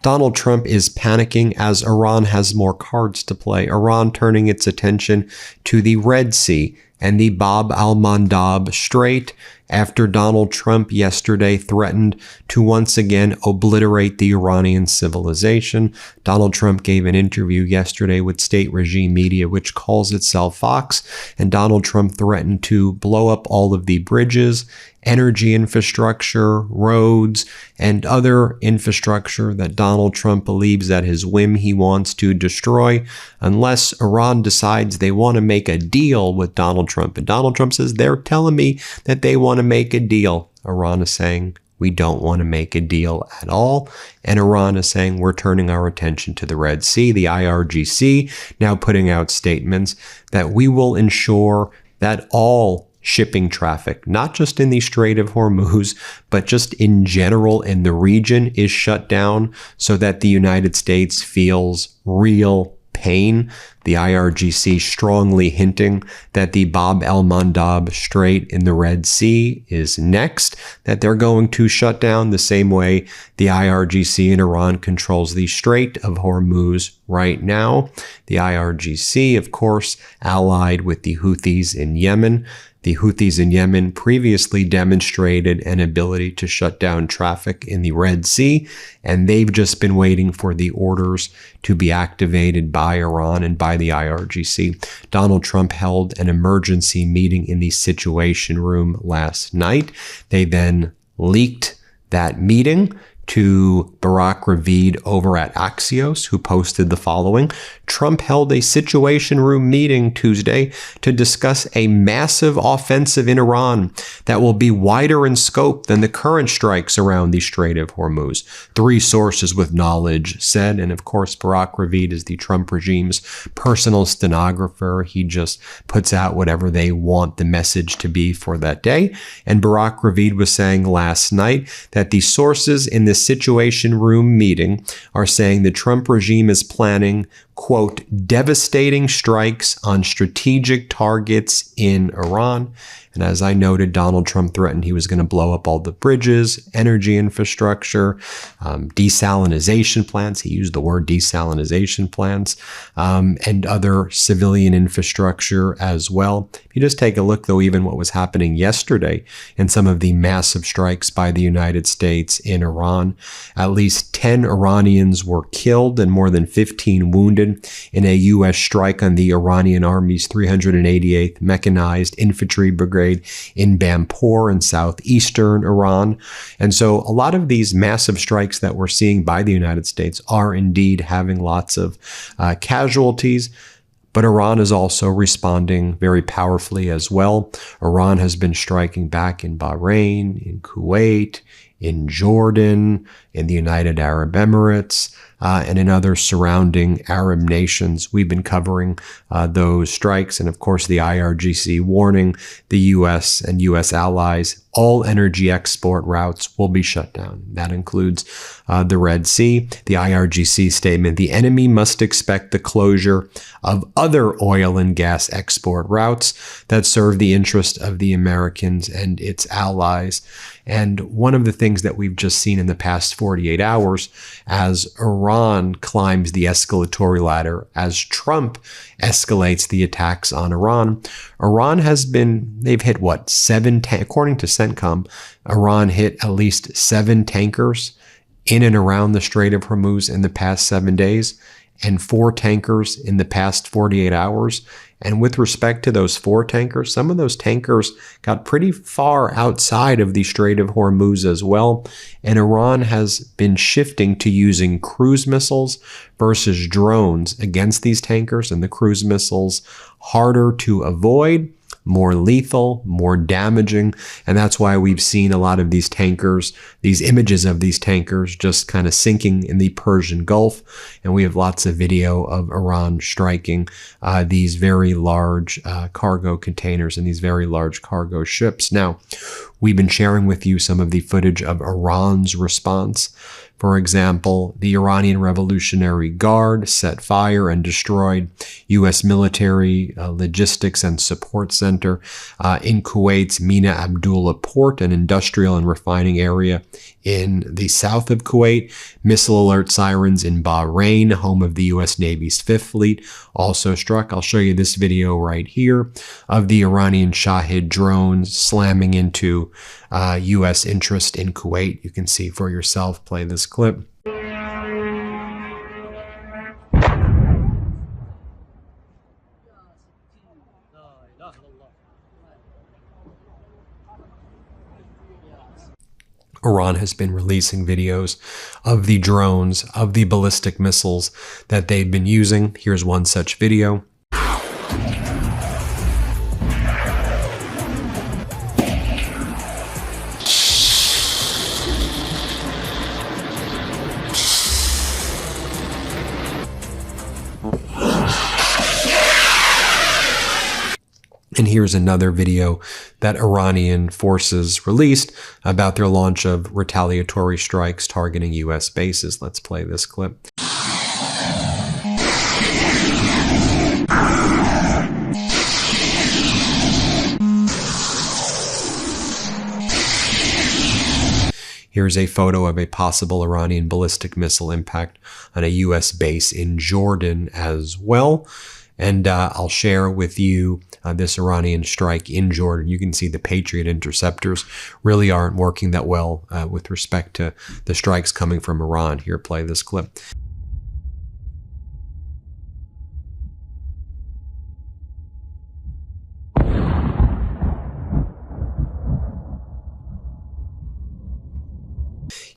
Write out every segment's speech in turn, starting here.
Donald Trump is panicking as Iran has more cards to play. Iran turning its attention to the Red Sea and the Bab al-Mandab Strait after Donald Trump yesterday threatened to once again obliterate the Iranian civilization. Donald Trump gave an interview yesterday with state regime media, which calls itself Fox, and Donald Trump threatened to blow up all of the bridges, energy infrastructure, roads, and other infrastructure that Donald Trump believes at his whim he wants to destroy unless Iran decides they want to make a deal with Donald Trump. And Donald Trump says, they're telling me that they want to make a deal. Iran is saying, we don't want to make a deal at all. And Iran is saying, we're turning our attention to the Red Sea. The IRGC now putting out statements that we will ensure that all shipping traffic, not just in the Strait of Hormuz, but just in general in the region, is shut down so that the United States feels real pain. The IRGC strongly hinting that the Bab el-Mandab Strait in the Red Sea is next, that they're going to shut down the same way the IRGC in Iran controls the Strait of Hormuz right now. The IRGC, of course, allied with the Houthis in Yemen. The Houthis in Yemen previously demonstrated an ability to shut down traffic in the Red Sea, and they've just been waiting for the orders to be activated by Iran and by the IRGC. Donald Trump held an emergency meeting in the Situation Room last night. They then leaked that meeting to Barack Ravid over at Axios, who posted the following. Trump held a Situation Room meeting Tuesday to discuss a massive offensive in Iran that will be wider in scope than the current strikes around the Strait of Hormuz. 3 sources with knowledge said, and of course, Barack Ravid is the Trump regime's personal stenographer. He just puts out whatever they want the message to be for that day. And Barack Ravid was saying last night that the sources in this Situation Room meeting are saying the Trump regime is planning, quote, devastating strikes on strategic targets in Iran. And as I noted, Donald Trump threatened he was going to blow up all the bridges, energy infrastructure, desalinization plants. He used the word desalinization plants, and other civilian infrastructure as well. If you just take a look, though, even what was happening yesterday in some of the massive strikes by the United States in Iran, at least 10 Iranians were killed and more than 15 wounded in a U.S. strike on the Iranian Army's 388th Mechanized Infantry Brigade in Bampur in southeastern Iran. And so a lot of these massive strikes that we're seeing by the United States are indeed having lots of casualties. But Iran is also responding very powerfully as well. Iran has been striking back in Bahrain, in Kuwait, in Jordan, in the United Arab Emirates, and in other surrounding Arab nations. We've been covering those strikes. And of course, the IRGC warning the U.S. and U.S. allies, all energy export routes will be shut down. That includes the Red Sea. The IRGC statement, the enemy must expect the closure of other oil and gas export routes that serve the interest of the Americans and its allies. And one of the things that we've just seen in the past 48 hours, as Iran climbs the escalatory ladder, as Trump escalates the attacks on Iran, Iran has been, they've hit what, 7, according to CENTCOM, Iran hit at least 7 tankers in and around the Strait of Hormuz in the past 7 days, and 4 tankers in the past 48 hours. And with respect to those 4 tankers, some of those tankers got pretty far outside of the Strait of Hormuz as well. And Iran has been shifting to using cruise missiles versus drones against these tankers. And the cruise missiles harder to avoid, more lethal, more damaging. And that's why we've seen a lot of these tankers, these images of these tankers just kind of sinking in the Persian Gulf. And we have lots of video of Iran striking these very large cargo containers and these very large cargo ships. Now, we've been sharing with you some of the footage of Iran's response For example, the Iranian Revolutionary Guard set fire and destroyed U.S. military logistics and support center in Kuwait's Mina Abdullah port, an industrial and refining area in the south of Kuwait. Missile alert sirens in Bahrain, home of the U.S. Navy's 5th Fleet, also struck. I'll show you this video right here of the Iranian Shahid drones slamming into U.S. interest in Kuwait. You can see for yourself. Play this clip. Iran has been releasing videos of the drones, of the ballistic missiles that they've been using. Here's one such video. And here's another video that Iranian forces released about their launch of retaliatory strikes targeting U.S. bases. Let's play this clip. Here's a photo of a possible Iranian ballistic missile impact on a U.S. base in Jordan as well. And I'll share with you this Iranian strike in Jordan. You can see the Patriot interceptors really aren't working that well with respect to the strikes coming from Iran. Here, play this clip.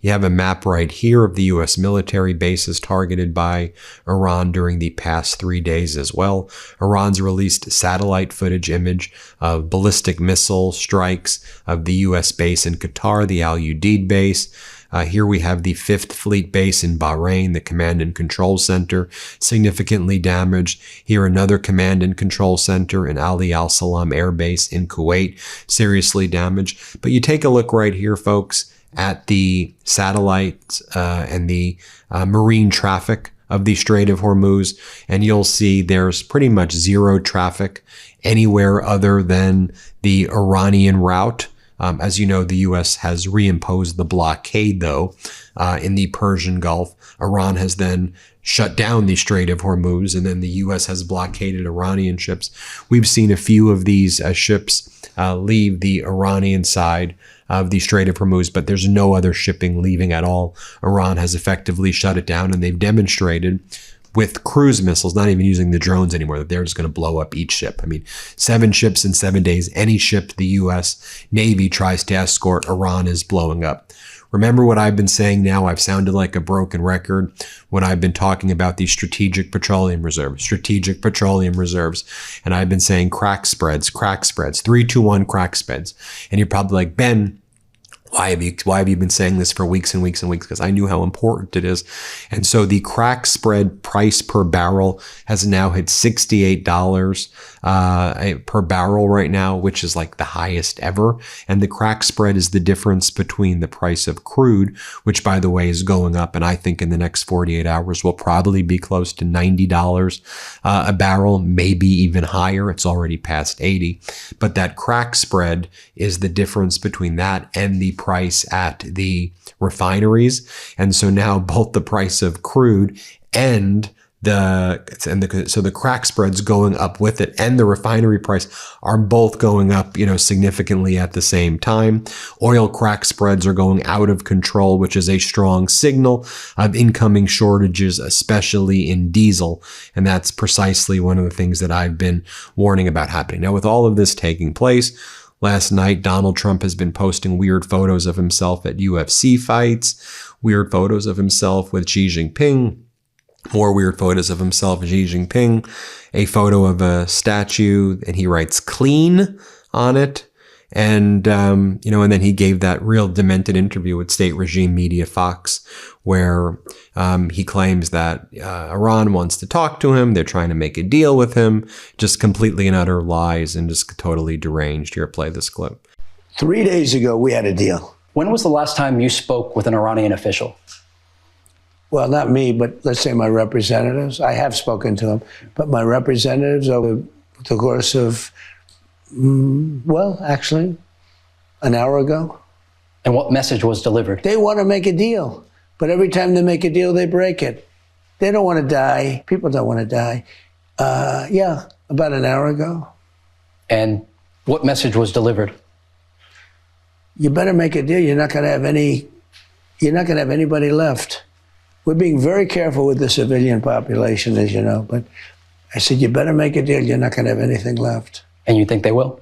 You have a map right here of the U.S. military bases targeted by Iran during the past 3 days as well. Iran's released satellite footage image of ballistic missile strikes of the U.S. base in Qatar, the Al Udeid base. Here we have the 5th Fleet base in Bahrain, the command and control center, significantly damaged. Here another command and control center in Ali Al Salam Air Base in Kuwait, seriously damaged. But you take a look right here, folks, at the satellites and the marine traffic of the Strait of Hormuz, and you'll see there's pretty much zero traffic anywhere other than the Iranian route. As you know, the U.S. has reimposed the blockade, though, in the Persian Gulf. Iran has then shut down the Strait of Hormuz, and then the U.S. has blockaded Iranian ships. We've seen a few of these ships leave the Iranian side of the Strait of Hormuz, but there's no other shipping leaving at all. Iran has effectively shut it down, and they've demonstrated with cruise missiles, not even using the drones anymore, that they're just going to blow up each ship. I mean, 7 ships in 7 days, any ship the U.S. Navy tries to escort, Iran is blowing up. Remember what I've been saying now? I've sounded like a broken record when I've been talking about these strategic petroleum reserves, and I've been saying crack spreads, 3-2-1 crack spreads. And you're probably like, Ben, why have you been saying this for weeks and weeks and weeks? Because I knew how important it is. And so the crack spread price per barrel has now hit $68 per barrel right now, which is like the highest ever. And the crack spread is the difference between the price of crude, which, by the way, is going up. And I think in the next 48 hours will probably be close to $90 a barrel, maybe even higher. It's already past 80. But that crack spread is the difference between that and the price at the refineries. And so now both the price of crude and so the crack spreads going up with it, and the refinery price are both going up, significantly at the same time. Oil crack spreads are going out of control, which is a strong signal of incoming shortages, especially in diesel. And that's precisely one of the things that I've been warning about happening. Now, with all of this taking place, last night, Donald Trump has been posting weird photos of himself at UFC fights, weird photos of himself with Xi Jinping, more weird photos of himself and Xi Jinping, a photo of a statue, and he writes clean on it. And, and then he gave that real demented interview with state regime media Fox, where he claims that Iran wants to talk to him. They're trying to make a deal with him. Just completely and utter lies and just totally deranged. Here, play this clip. 3 days ago, we had a deal. When was the last time you spoke with an Iranian official? well, not me, but let's say my representatives. I have spoken to them, but my representatives over the course of, well, actually, an hour ago. And what message was delivered? They want to make a deal, but every time they make a deal, they break it. They don't want to die. People don't want to die. Yeah, about an hour ago. And what message was delivered? You better make a deal. You're not going to have anybody left. We're being very careful with the civilian population, as you know, but I said, you better make a deal. You're not going to have anything left. And you think they will?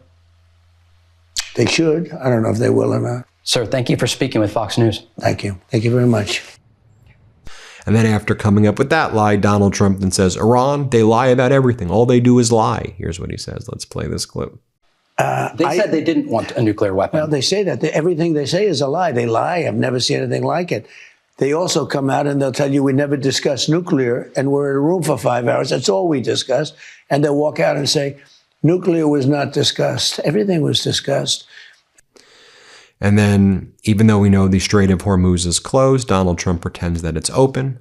They should. I don't know if they will or not. Sir, thank you for speaking with Fox News. Thank you. Thank you very much. And then after coming up with that lie, Donald Trump then says, Iran, they lie about everything. All they do is lie. Here's what he says. Let's play this clip. They said they didn't want a nuclear weapon. Well, they say that. Everything they say is a lie. They lie. I've never seen anything like it. They also come out and they'll tell you we never discussed nuclear, and we're in a room for 5 hours. That's all we discussed. And they'll walk out and say, nuclear was not discussed. Everything was discussed. And then, even though we know the Strait of Hormuz is closed, Donald Trump pretends that it's open.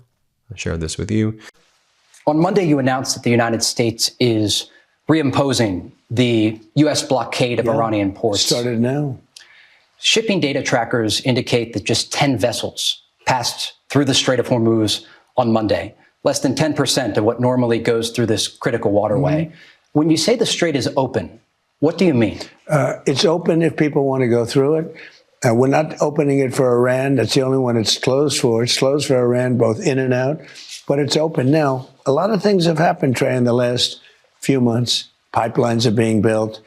I'll share this with you. On Monday, you announced that the United States is reimposing the U.S. blockade of Iranian ports. Started now. Shipping data trackers indicate that just 10 vessels passed through the Strait of Hormuz on Monday, less than 10% of what normally goes through this critical waterway. Mm-hmm. When you say the strait is open, what do you mean? It's open if people want to go through it. We're not opening it for Iran. That's the only one it's closed for. It's closed for Iran, both in and out, but it's open now. A lot of things have happened, Trey, in the last few months. Pipelines are being built.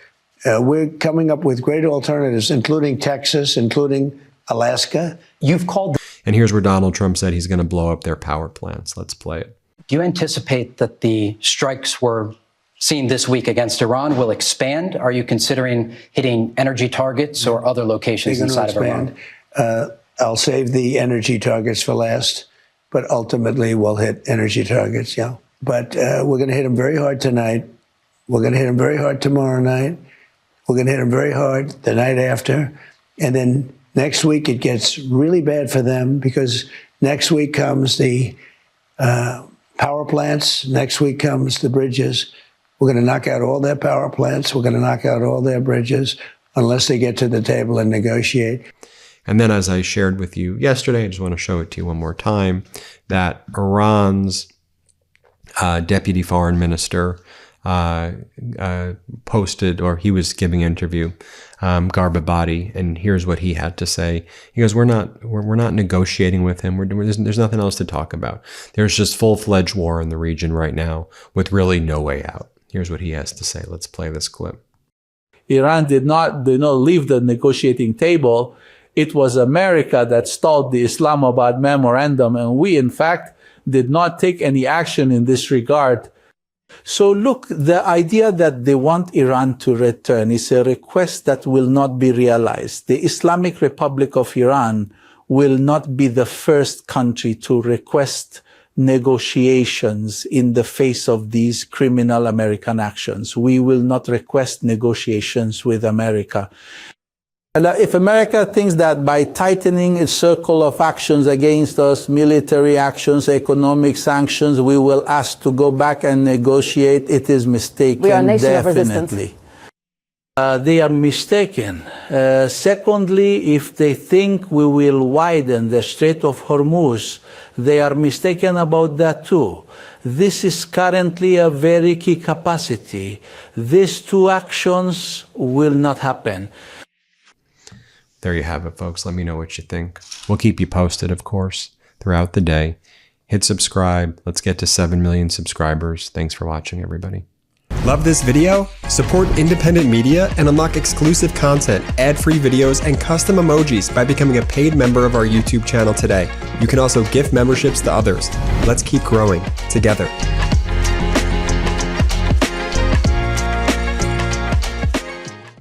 We're coming up with great alternatives, including Texas, including Alaska. You've called. And here's where Donald Trump said he's going to blow up their power plants. Let's play it. Do you anticipate that the strikes we're seeing this week against Iran will expand? Are you considering hitting energy targets or other locations inside of Iran? I'll save the energy targets for last, but ultimately we'll hit energy targets, yeah. But we're going to hit them very hard tonight. We're going to hit them very hard tomorrow night. We're going to hit them very hard the night after. And then next week it gets really bad for them, because next week comes the power plants. Next week comes the bridges. We're going to knock out all their power plants. We're going to knock out all their bridges unless they get to the table and negotiate. And then, as I shared with you yesterday, I just want to show it to you one more time, that Iran's deputy foreign minister posted, or he was giving an interview, Garbabadi, and here's what he had to say. He goes, we're not negotiating with him. There's nothing else to talk about. There's just full-fledged war in the region right now with really no way out. Here's what he has to say. Let's play this clip. Iran did not leave the negotiating table. It was America that stalled the Islamabad memorandum, and we, in fact, did not take any action in this regard. So look, the idea that they want Iran to return is a request that will not be realized. The Islamic Republic of Iran will not be the first country to request negotiations in the face of these criminal American actions. We will not request negotiations with America. If America thinks that by tightening its circle of actions against us, military actions, economic sanctions, we will ask to go back and negotiate, it is mistaken. We are a nation definitely. of resistance. They are mistaken. Secondly, if they think we will widen the Strait of Hormuz, they are mistaken about that too. This is currently a very key capacity. These two actions will not happen. There you have it, folks. Let me know what you think. We'll keep you posted, of course, throughout the day. Hit subscribe. Let's get to 7 million subscribers. Thanks for watching, everybody. Love this video? Support independent media and unlock exclusive content, ad-free videos, and custom emojis by becoming a paid member of our YouTube channel today. You can also gift memberships to others. Let's keep growing together.